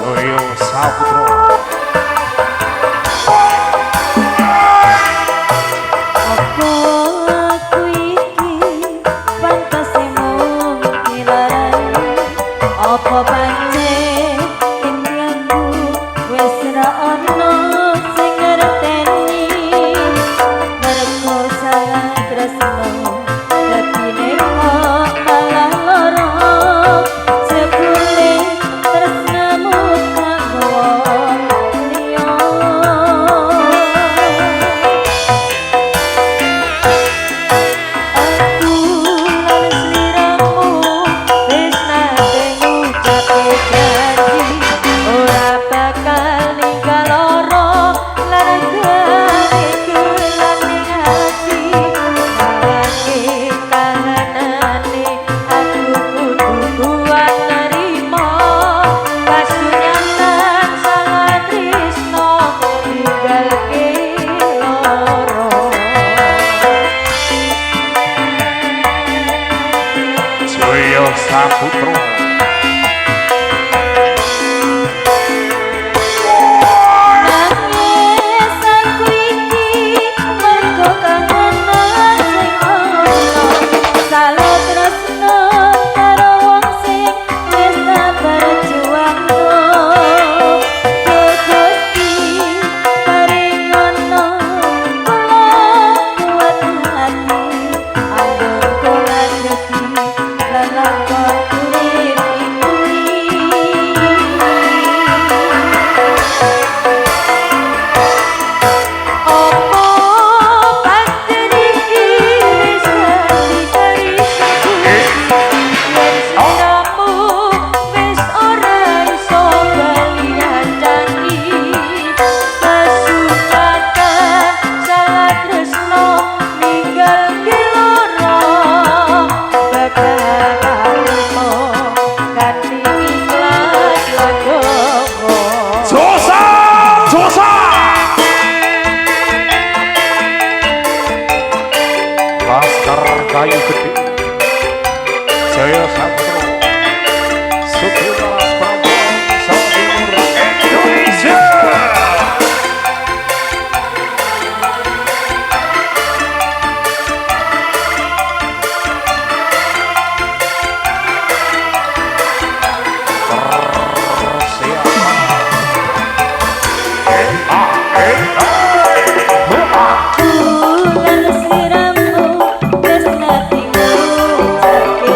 Joyo Saputra. Apa aku iki pantas mung dilarani? Apa pancen impianku wis ra ono sing ngerteni? Mergo salah tresno dadine kok malah lara. Jebule tresnamu kanggo liya. Aku lan sliramu wis nate ngucape janji ora bakal ninggal lara lan gaweku lan ning ati marake kahanane aku kudu kuat nerima kasunyatan salah tresno ninggalke lara. Joyo Saputra. Nangis aku iki mergo kangenan sing ana. Salah tresno karo wong sing wis tak berjuangno. Gusti paringono kula kuat hati anggo kula dadi lelakon urip iki. Opo pancen iki wis dadi barisaku? Yen sliramu wis ora iso balian janji kesunyatan salah tresno ninggalke lara bakal kalimo kanthi ikhlas lagowo. Josa, Josa. Laskar Kayu Gede. Joyo Saputra. Sukses Prabowo Timur Indonesia. Bulan sliramu wis nate ngucapke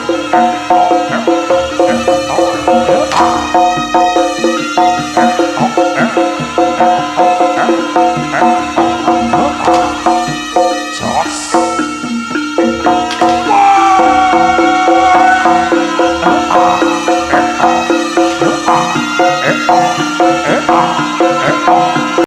Oh